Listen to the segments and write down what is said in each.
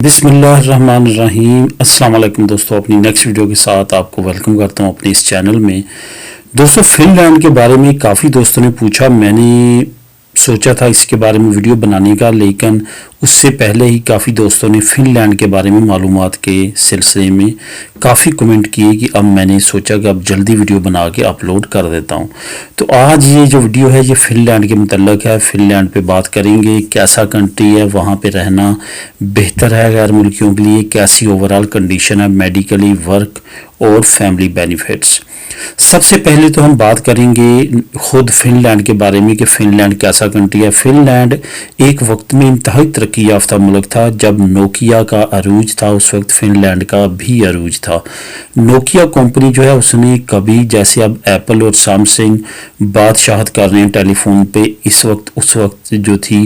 بسم اللہ الرحمن الرحیم۔ السلام علیکم دوستو، اپنی نیکسٹ ویڈیو کے ساتھ آپ کو ویلکم کرتا ہوں اپنے اس چینل میں۔ دوستو فن لینڈ کے بارے میں کافی دوستوں نے پوچھا، میں نے سوچا تھا اس کے بارے میں ویڈیو بنانے کا، لیکن اس سے پہلے ہی کافی دوستوں نے فن لینڈ کے بارے میں معلومات کے سلسلے میں کافی کمنٹ کیے کہ اب میں نے سوچا کہ اب جلدی ویڈیو بنا کے اپلوڈ کر دیتا ہوں۔ تو آج یہ جو ویڈیو ہے یہ فن لینڈ کے متعلق ہے۔ فن لینڈ پہ بات کریں گے، کیسا کنٹری ہے، وہاں پہ رہنا بہتر ہے غیر ملکیوں کے لیے، کیسی اوورال کنڈیشن ہے، میڈیکلی، ورک اور فیملی بینیفٹس۔ سب سے پہلے تو ہم بات کریں گے خود فن لینڈ کے بارے میں کہ فن لینڈ کیسا کنٹری ہے۔ فن لینڈ ایک وقت میں انتہائی ترقی یافتہ ملک تھا۔ جب نوکیا کا عروج تھا اس وقت فن لینڈ کا بھی عروج تھا۔ نوکیا کمپنی جو ہے اس نے کبھی، جیسے اب ایپل اور سیمسنگ بادشاہت کر رہے ہیں ٹیلی فون پہ، اس وقت جو تھی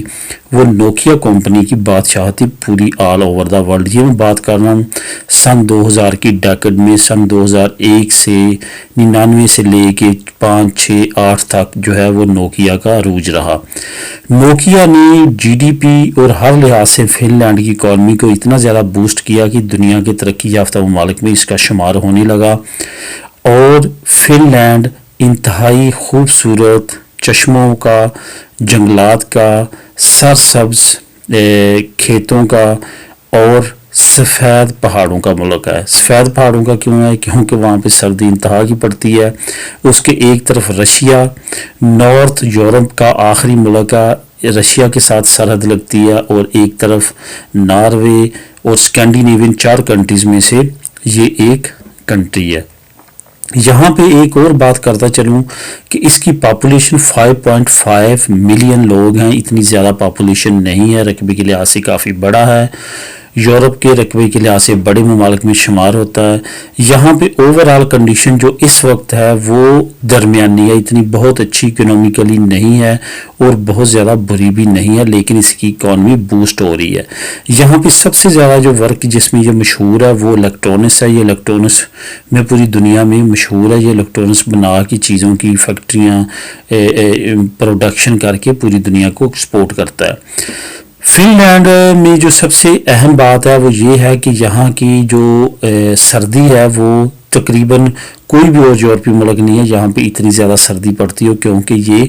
وہ نوکیا کمپنی کی بادشاہت تھی پوری آل اوور دا ورلڈ۔ یہ میں بات کر رہا ہوں سن 2000 کی ڈیکڈ میں، سن 2001 سے 99 سے لے کے 5، 6، 8 تک جو ہے وہ نوکیا کا عروج رہا۔ نوکیا نے جی ڈی پی اور ہر لحاظ سے فن لینڈ کی اکانومی کو اتنا زیادہ بوسٹ کیا کہ دنیا کے ترقی یافتہ ممالک میں اس کا شمار ہونے لگا، اور فن لینڈ انتہائی خوبصورت چشموں کا، جنگلات کا، سرسبز کھیتوں کا اور سفید پہاڑوں کا ملک ہے۔ سفید پہاڑوں کا کیوں ہے؟ کیونکہ وہاں پہ سردی انتہا کی پڑتی ہے۔ اس کے ایک طرف رشیا، نارتھ یورپ کا آخری ملک ہے، رشیا کے ساتھ سرحد لگتی ہے، اور ایک طرف ناروے اور اسکینڈینیوین 4 کنٹریز میں سے یہ ایک کنٹری ہے۔ یہاں پہ ایک اور بات کرتا چلوں کہ اس کی پاپولیشن 5.5 ملین لوگ ہیں۔ اتنی زیادہ پاپولیشن نہیں ہے، رقبے کے لحاظ سے کافی بڑا ہے، یورپ کے رقبے کے لحاظ سے بڑے ممالک میں شمار ہوتا ہے۔ یہاں پہ اوورال کنڈیشن جو اس وقت ہے وہ درمیانی ہے، اتنی بہت اچھی اکنومیکلی نہیں ہے اور بہت زیادہ بری بھی نہیں ہے، لیکن اس کی اکانومی بوسٹ ہو رہی ہے۔ یہاں پہ سب سے زیادہ جو ورک جس میں یہ مشہور ہے وہ الیکٹرونکس ہے۔ یہ الیکٹرونکس میں پوری دنیا میں مشہور ہے۔ یہ الیکٹرونکس بنا کی چیزوں کی فیکٹریاں پروڈکشن کر کے پوری دنیا کو ایکسپورٹ کرتا ہے۔ فن لینڈ میں جو سب سے اہم بات ہے وہ یہ ہے کہ یہاں کی جو سردی ہے وہ تقریباً کوئی بھی اور یورپی ملک نہیں ہے جہاں پہ اتنی زیادہ سردی پڑتی ہو، کیونکہ یہ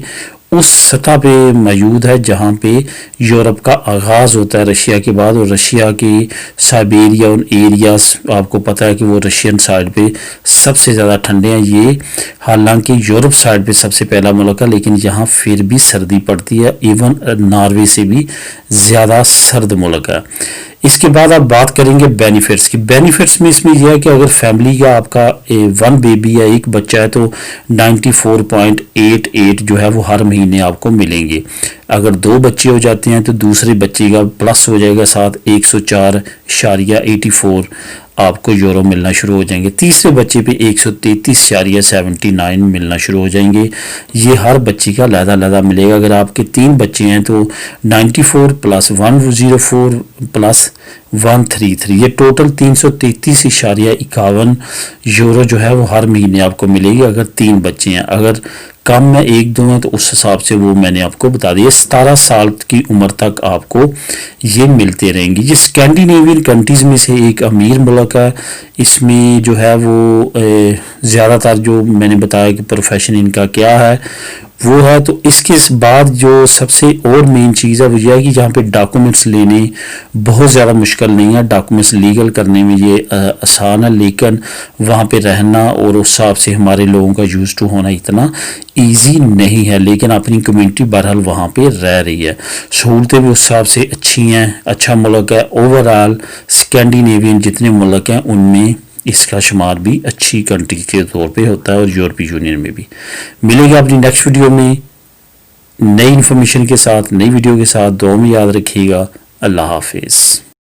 اس سطح پہ موجود ہے جہاں پہ یورپ کا آغاز ہوتا ہے رشیا کے بعد، اور رشیا کی سائبیریا اور ایریاز آپ کو پتہ ہے کہ وہ رشین سائڈ پہ سب سے زیادہ ٹھنڈے ہیں۔ یہ حالانکہ یورپ سائڈ پہ سب سے پہلا ملک ہے، لیکن یہاں پھر بھی سردی پڑتی ہے، ایون ناروے سے بھی زیادہ سرد ملک ہے۔ اس کے بعد آپ بات کریں گے بینیفٹس کی۔ بینیفٹس میں اس میں یہ ہے کہ اگر فیملی کا آپ کا 1 بیبی یا ایک بچہ ہے تو 94.88 جو ہے وہ ہر مہینے آپ کو ملیں گے۔ اگر 2 بچے ہو جاتے ہیں تو دوسرے بچے کا پلس ہو جائے گا ساتھ 104.84 آپ کو یورو ملنا شروع ہو جائیں گے۔ تیسرے بچے پہ 133.79 ملنا شروع ہو جائیں گے۔ یہ ہر بچے کا علیحدہ ملے گا۔ اگر آپ کے 3 بچے ہیں تو 94 + 104 + 133، یہ ٹوٹل 333.51 یورو جو ہے وہ ہر مہینے آپ کو ملے گی اگر 3 بچے ہیں۔ اگر کم میں 1-2 ہیں تو اس حساب سے وہ میں نے آپ کو بتا دیا۔ 17 سال کی عمر تک آپ کو یہ ملتے رہیں گی۔ یہ اسکینڈینیوین کنٹریز میں سے ایک امیر ملک ہے۔ اس میں جو ہے وہ زیادہ تر جو میں نے بتایا کہ پروفیشن ان کا کیا ہے وہ ہے۔ تو اس کے بعد جو سب سے اور مین چیز ہے وہ یہ ہے کہ یہاں پہ ڈاکومنٹس لینے بہت زیادہ مشکل نہیں ہے، ڈاکومنٹس لیگل کرنے میں یہ آسان ہے، لیکن وہاں پہ رہنا اور اس حساب سے ہمارے لوگوں کا یوز ٹو ہونا اتنا ایزی نہیں ہے، لیکن اپنی کمیونٹی بہرحال وہاں پہ رہ رہی ہے۔ سہولتیں بھی اس حساب سے اچھی ہیں، اچھا ملک ہے۔ اوورال اسکینڈینیوین جتنے ملک ہیں ان میں اس کا شمار بھی اچھی کنٹری کے طور پہ ہوتا ہے، اور یورپی یونین میں بھی۔ ملے گا اپنی نیکسٹ ویڈیو میں نئی انفارمیشن کے ساتھ، نئی ویڈیو کے ساتھ۔ دعا میں یاد رکھیے گا۔ اللہ حافظ۔